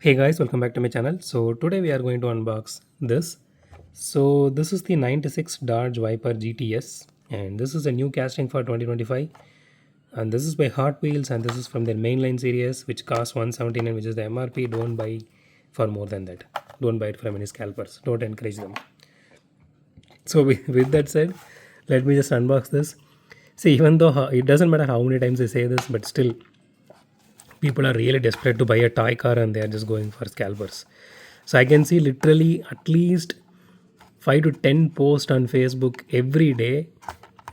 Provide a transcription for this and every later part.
Hey guys, welcome back to my channel. So today we are going to unbox this. So this is the 96 Dodge Viper GTS and this is a new casting for 2025 and this is by Hotwheels and this is from their mainline series which costs 179, which is the MRP. Don't buy for more than that. Don't buy it from any scalpers. Don't encourage them. So with that said, let me just unbox this. See, even though it doesn't matter how many times I say this, but still people are really desperate to buy a toy car and they are just going for scalpers. So I can see literally at least 5 to 10 posts on Facebook every day,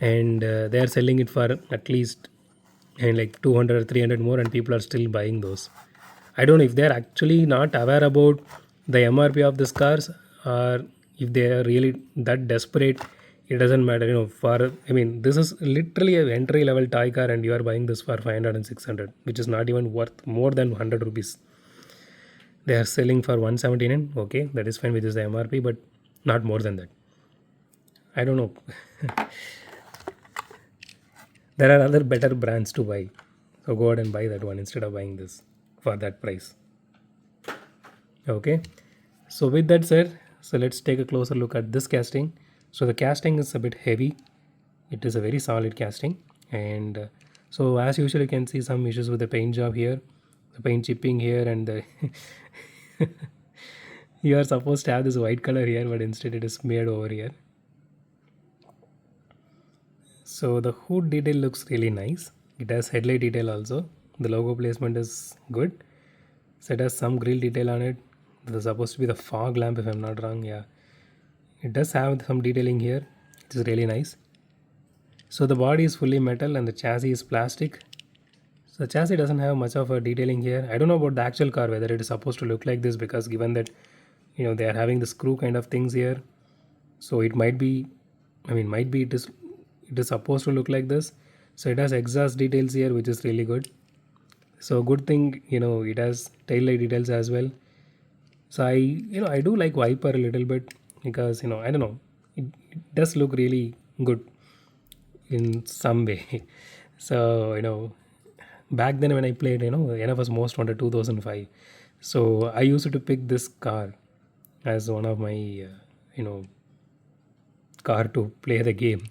and they are selling it for at least and like 200 or 300 more, and people are still buying those. I don't know if they are actually not aware about the MRP of these cars, or if they are really that desperate. It doesn't matter, for, I mean, this is literally an entry level toy car and you are buying this for 500 and 600, which is not even worth more than 100 rupees. They are selling for 179. Okay, that is fine, which is the MRP, but not more than that. I don't know. There are other better brands to buy. So go ahead and buy that one instead of buying this for that price. Okay. So with that said, so let's take a closer look at this casting. So the casting is a bit heavy. It is a very solid casting. And so as usual, you can see some issues with the paint job here, the paint chipping here, and the you are supposed to have this white color here, but instead it is made over here. So the hood detail looks really nice. It has headlight detail also. The logo placement is good. So it has some grill detail on it. This is supposed to be the fog lamp if I'm not wrong. Yeah. It does have some detailing here, which is really nice. So the body is fully metal and the chassis is plastic. So the chassis doesn't have much of a detailing here. I don't know about the actual car whether it is supposed to look like this, because given that they are having the screw kind of things here, so it might be, I mean, might be it is supposed to look like this. So it has exhaust details here, which is really good. So good thing, it has tail light details as well. So I do like Viper a little bit because, I don't know, it does look really good in some way. So, back then when I played, NFS Most Wanted 2005. So I used to pick this car as one of my, car to play the game.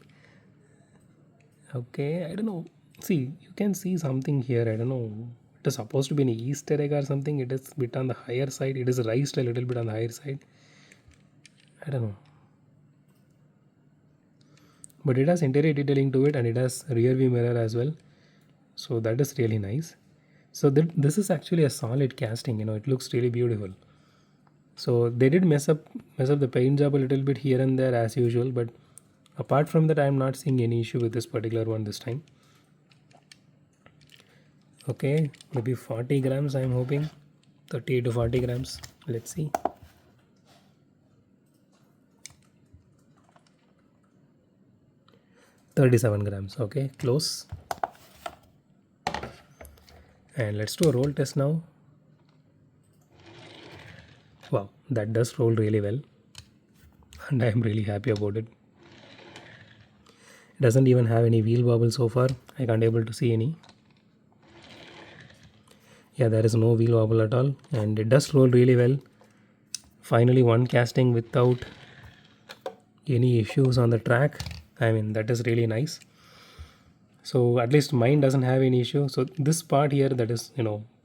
Okay, I don't know. See, you can see something here. I don't know. It is supposed to be an Easter egg or something. It is a bit on the higher side. It is raised a little bit on the higher side. I don't know. But it has interior detailing to it and it has rear view mirror as well. So that is really nice. So this is actually a solid casting. It looks really beautiful. So they did mess up the paint job a little bit here and there as usual. But apart from that, I'm not seeing any issue with this particular one this time. Okay, maybe 40 grams I'm hoping. 30 to 40 grams. Let's see. $37 grams. Okay, close. And let's do a roll test now. Wow, that does roll really well. And I am really happy about it. It doesn't even have any wheel wobble so far. I can't able to see any. Yeah, there is no wheel wobble at all. And it does roll really well. Finally, one casting without any issues on the track. I mean, that is really nice. So at least mine doesn't have any issue. So this part here, that is,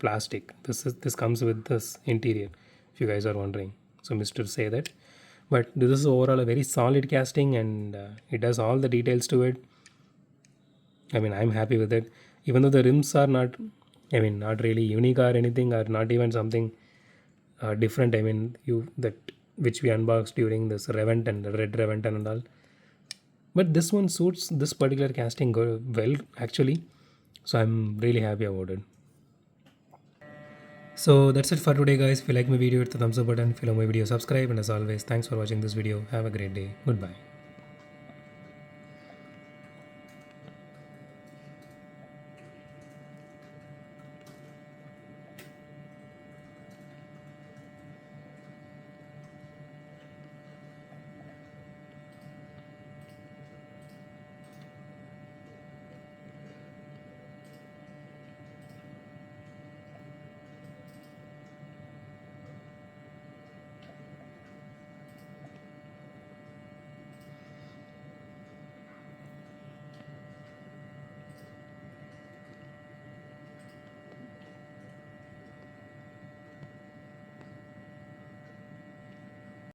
plastic. This comes with this interior, if you guys are wondering. So Mr. say that. But this is overall a very solid casting and it has all the details to it. I mean, I'm happy with it. Even though the rims are not, I mean, not really unique or anything, or not even something different. I mean, that which we unboxed during this Reventon, the red Reventon and all. But this one suits this particular casting well, actually. So I'm really happy about it. So that's it for today, guys. If you like my video, hit the thumbs up button. If you love my video, subscribe. And as always, thanks for watching this video. Have a great day. Goodbye.